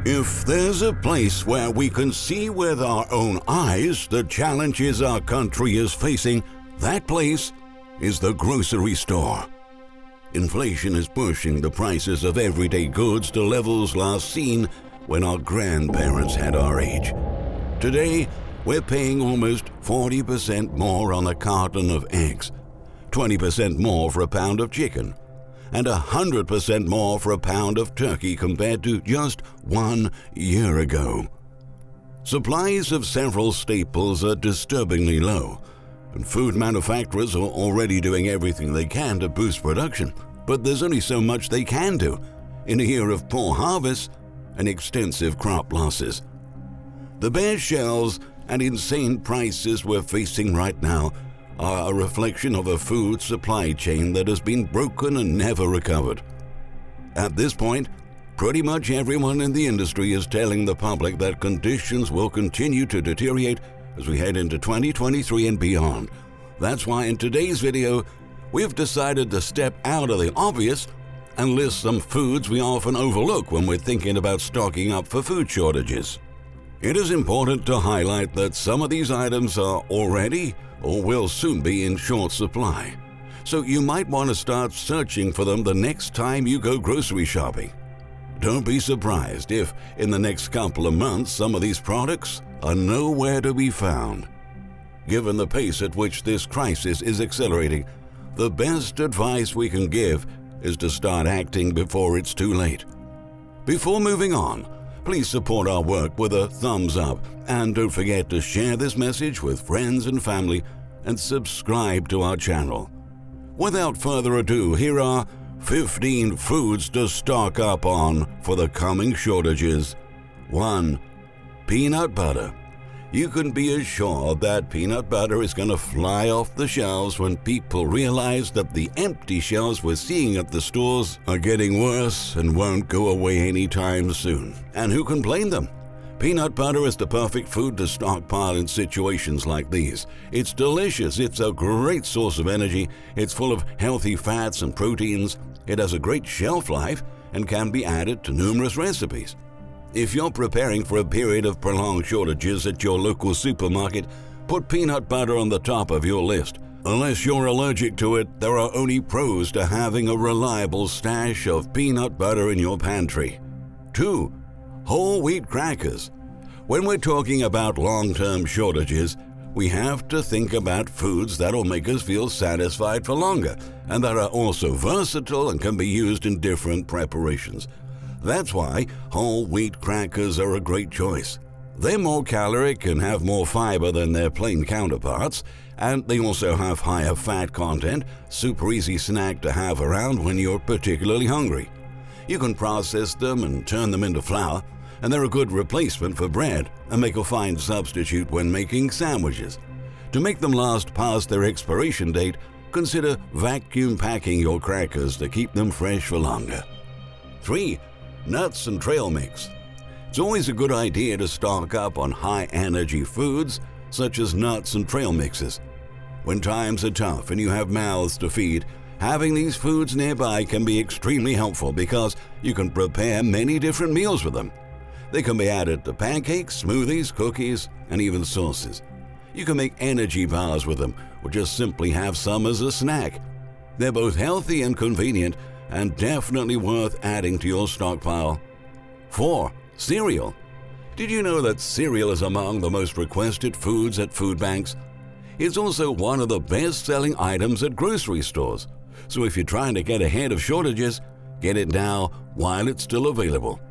If there's a place where we can see with our own eyes the challenges our country is facing, that place is the grocery store. Inflation is pushing the prices of everyday goods to levels last seen when our grandparents had our age. Today, we're paying almost 40% more on a carton of eggs, 20% more for a pound of chicken, and 100% more for a pound of turkey compared to just 1 year ago. Supplies of several staples are disturbingly low, and food manufacturers are already doing everything they can to boost production. But there's only so much they can do in a year of poor harvests and extensive crop losses. The bare shelves and insane prices we're facing right now are a reflection of a food supply chain that has been broken and never recovered. At this point, pretty much everyone in the industry is telling the public that conditions will continue to deteriorate as we head into 2023 and beyond. That's why in today's video, we've decided to step out of the obvious and list some foods we often overlook when we're thinking about stocking up for food shortages. It is important to highlight that some of these items are already or will soon be in short supply, so you might want to start searching for them the next time you go grocery shopping. Don't be surprised if, in the next couple of months, some of these products are nowhere to be found. Given the pace at which this crisis is accelerating, the best advice we can give is to start acting before it's too late. Before moving on, please support our work with a thumbs up, and don't forget to share this message with friends and family and subscribe to our channel. Without further ado, here are 15 foods to stock up on for the coming shortages. 1. Peanut butter. You can be assured that peanut butter is going to fly off the shelves when people realize that the empty shelves we're seeing at the stores are getting worse and won't go away anytime soon. And who can blame them? Peanut butter is the perfect food to stockpile in situations like these. It's delicious, it's a great source of energy, it's full of healthy fats and proteins, it has a great shelf life, and can be added to numerous recipes. If you're preparing for a period of prolonged shortages at your local supermarket, put peanut butter on the top of your list. Unless you're allergic to it, there are only pros to having a reliable stash of peanut butter in your pantry. 2. Whole wheat crackers. When we're talking about long-term shortages, we have to think about foods that'll make us feel satisfied for longer and that are also versatile and can be used in different preparations. That's why whole wheat crackers are a great choice. They're more caloric and have more fiber than their plain counterparts, and they also have higher fat content, super easy snack to have around when you're particularly hungry. You can process them and turn them into flour, and they're a good replacement for bread and make a fine substitute when making sandwiches. To make them last past their expiration date, consider vacuum packing your crackers to keep them fresh for longer. 3. Nuts and trail mix. It's always a good idea to stock up on high-energy foods such as nuts and trail mixes. When times are tough and you have mouths to feed, having these foods nearby can be extremely helpful because you can prepare many different meals with them. They can be added to pancakes, smoothies, cookies, and even sauces. You can make energy bars with them or just simply have some as a snack. They're both healthy and convenient and definitely worth adding to your stockpile. 4. Cereal. Did you know that cereal is among the most requested foods at food banks? It's also one of the best-selling items at grocery stores. So if you're trying to get ahead of shortages, get it now while it's still available.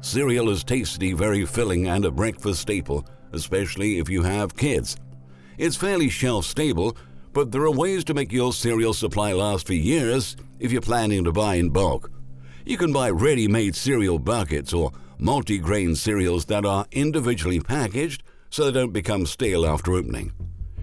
Cereal is tasty, very filling, and a breakfast staple, especially if you have kids. It's fairly shelf-stable, but there are ways to make your cereal supply last for years if you're planning to buy in bulk. You can buy ready-made cereal buckets or multi-grain cereals that are individually packaged so they don't become stale after opening.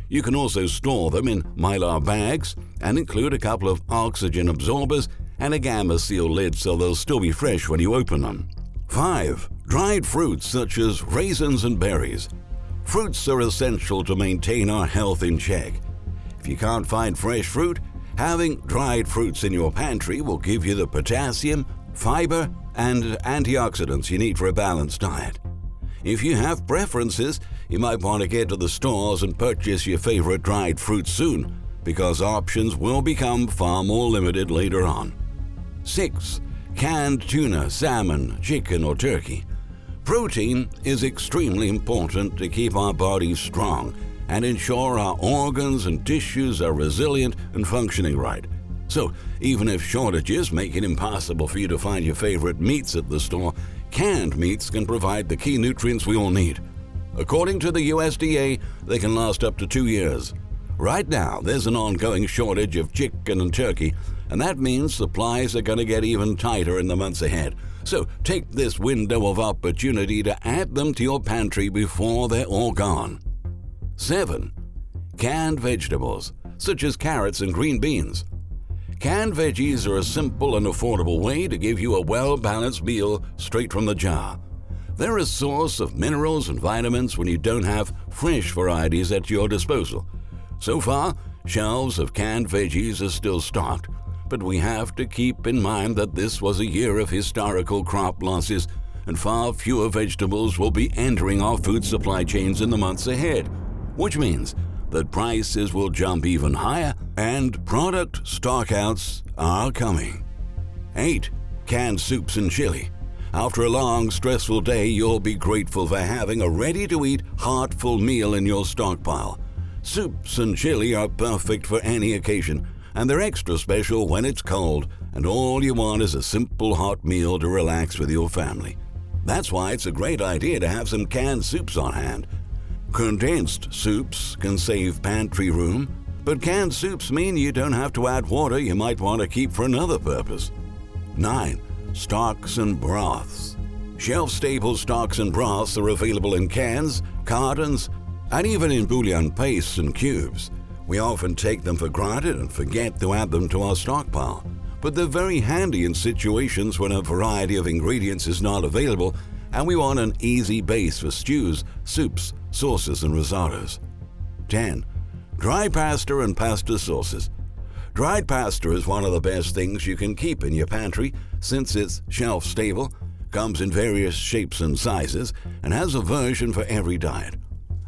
You can also store them in Mylar bags and include a couple of oxygen absorbers and a gamma seal lid so they'll still be fresh when you open them. 5. Dried fruits such as raisins and berries. Fruits are essential to maintain our health in check. If you can't find fresh fruit, having dried fruits in your pantry will give you the potassium, fiber, and antioxidants you need for a balanced diet. If you have preferences, you might want to get to the stores and purchase your favorite dried fruits soon, because options will become far more limited later on. 6. Canned tuna, salmon, chicken, or turkey. Protein is extremely important to keep our bodies strong and ensure our organs and tissues are resilient and functioning right. So, even if shortages make it impossible for you to find your favorite meats at the store, canned meats can provide the key nutrients we all need. According to the USDA, they can last up to 2 years. Right now, there's an ongoing shortage of chicken and turkey, and that means supplies are going to get even tighter in the months ahead. So take this window of opportunity to add them to your pantry before they're all gone. 7. Canned vegetables, such as carrots and green beans. Canned veggies are a simple and affordable way to give you a well-balanced meal straight from the jar. They're a source of minerals and vitamins when you don't have fresh varieties at your disposal. So far, shelves of canned veggies are still stocked, but we have to keep in mind that this was a year of historical crop losses, and far fewer vegetables will be entering our food supply chains in the months ahead, which means that prices will jump even higher and product stockouts are coming. 8. Canned soups and chili. After a long, stressful day, you'll be grateful for having a ready-to-eat, heartful meal in your stockpile. Soups and chili are perfect for any occasion, and they're extra special when it's cold and all you want is a simple hot meal to relax with your family. That's why it's a great idea to have some canned soups on hand. Condensed soups can save pantry room, but canned soups mean you don't have to add water you might want to keep for another purpose. 9. Stocks and broths. Shelf-stable stocks and broths are available in cans, cartons, and even in bouillon pastes and cubes. We often take them for granted and forget to add them to our stockpile, but they're very handy in situations when a variety of ingredients is not available and we want an easy base for stews, soups, sauces, and risottos. 10. Dry pasta and pasta sauces. Dried pasta is one of the best things you can keep in your pantry since it's shelf-stable, comes in various shapes and sizes, and has a version for every diet.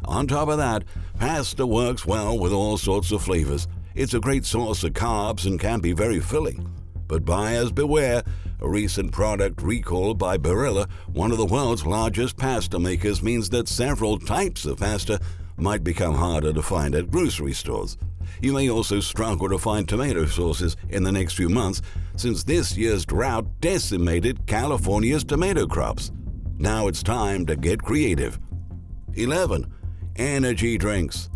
On top of that, pasta works well with all sorts of flavors. It's a great source of carbs and can be very filling. But buyers beware, a recent product recall by Barilla, one of the world's largest pasta makers, means that several types of pasta might become harder to find at grocery stores. You may also struggle to find tomato sauces in the next few months, since this year's drought decimated California's tomato crops. Now it's time to get creative. 11. Energy drinks.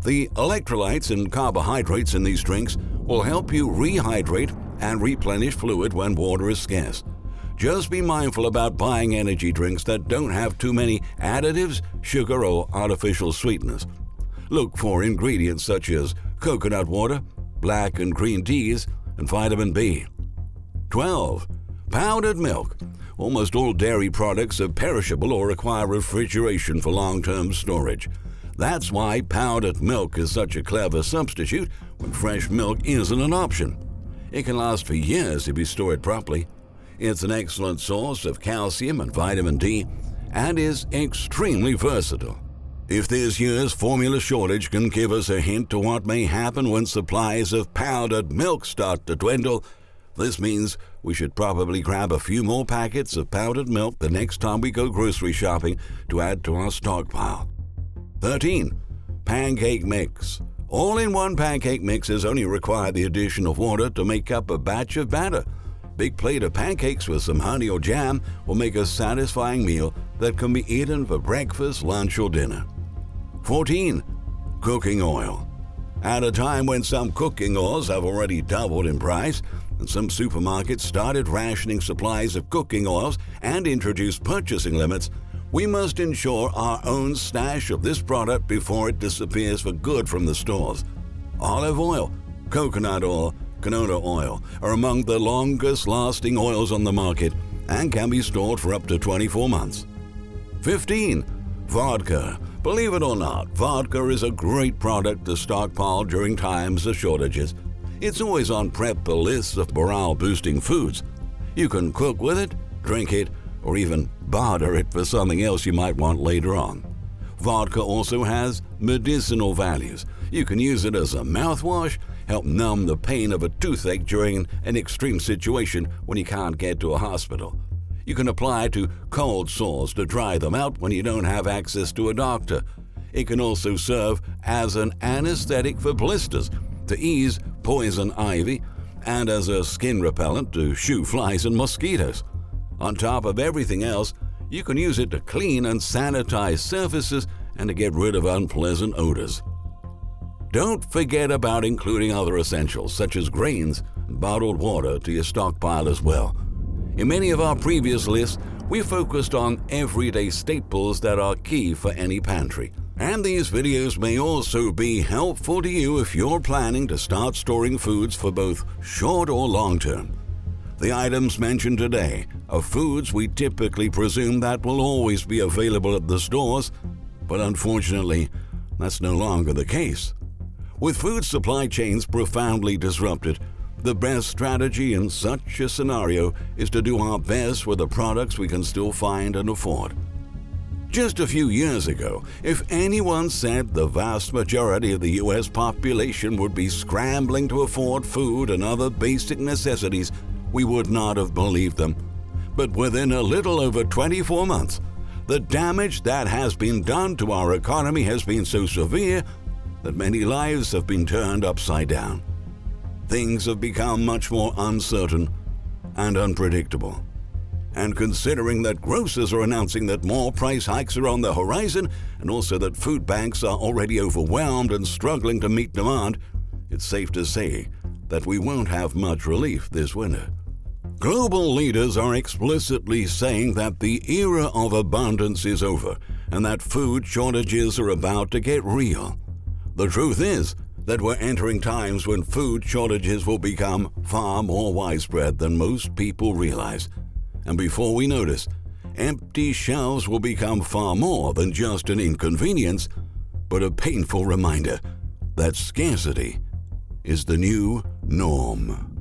The electrolytes and carbohydrates in these drinks will help you rehydrate and replenish fluid when water is scarce. Just be mindful about buying energy drinks that don't have too many additives, sugar, or artificial sweeteners. Look for ingredients such as coconut water, black and green teas, and vitamin B. 12. Powdered milk. Almost all dairy products are perishable or require refrigeration for long-term storage. That's why powdered milk is such a clever substitute when fresh milk isn't an option. It can last for years if you store it properly. It's an excellent source of calcium and vitamin D and is extremely versatile. If this year's formula shortage can give us a hint to what may happen when supplies of powdered milk start to dwindle, this means we should probably grab a few more packets of powdered milk the next time we go grocery shopping to add to our stockpile. 13. Pancake mix. All-in-one pancake mixes only require the addition of water to make up a batch of batter. Big plate of pancakes with some honey or jam will make a satisfying meal that can be eaten for breakfast, lunch, or dinner. 14. Cooking oil. At a time when some cooking oils have already doubled in price, and some supermarkets started rationing supplies of cooking oils and introduced purchasing limits, we must ensure our own stash of this product before it disappears for good from the stores. Olive oil, coconut oil, canola oil are among the longest-lasting oils on the market and can be stored for up to 24 months. 15. Vodka. Believe it or not, vodka is a great product to stockpile during times of shortages. It's always on prep lists of morale-boosting foods. You can cook with it, drink it, or even barter it for something else you might want later on. Vodka also has medicinal values. You can use it as a mouthwash, help numb the pain of a toothache during an extreme situation when you can't get to a hospital. You can apply it to cold sores to dry them out when you don't have access to a doctor. It can also serve as an anesthetic for blisters to ease poison ivy and as a skin repellent to shoo flies and mosquitoes. On top of everything else, you can use it to clean and sanitize surfaces and to get rid of unpleasant odors. Don't forget about including other essentials such as grains and bottled water to your stockpile as well. In many of our previous lists, we focused on everyday staples that are key for any pantry. And these videos may also be helpful to you if you're planning to start storing foods for both short or long term. The items mentioned today are foods we typically presume that will always be available at the stores, but unfortunately, that's no longer the case. With food supply chains profoundly disrupted, the best strategy in such a scenario is to do our best with the products we can still find and afford. Just a few years ago, if anyone said the vast majority of the U.S. population would be scrambling to afford food and other basic necessities, we would not have believed them. But within a little over 24 months, the damage that has been done to our economy has been so severe that many lives have been turned upside down. Things have become much more uncertain and unpredictable. And considering that grocers are announcing that more price hikes are on the horizon, and also that food banks are already overwhelmed and struggling to meet demand, it's safe to say that we won't have much relief this winter. Global leaders are explicitly saying that the era of abundance is over and that food shortages are about to get real. The truth is that we're entering times when food shortages will become far more widespread than most people realize. And before we notice, empty shelves will become far more than just an inconvenience, but a painful reminder that scarcity is the new norm.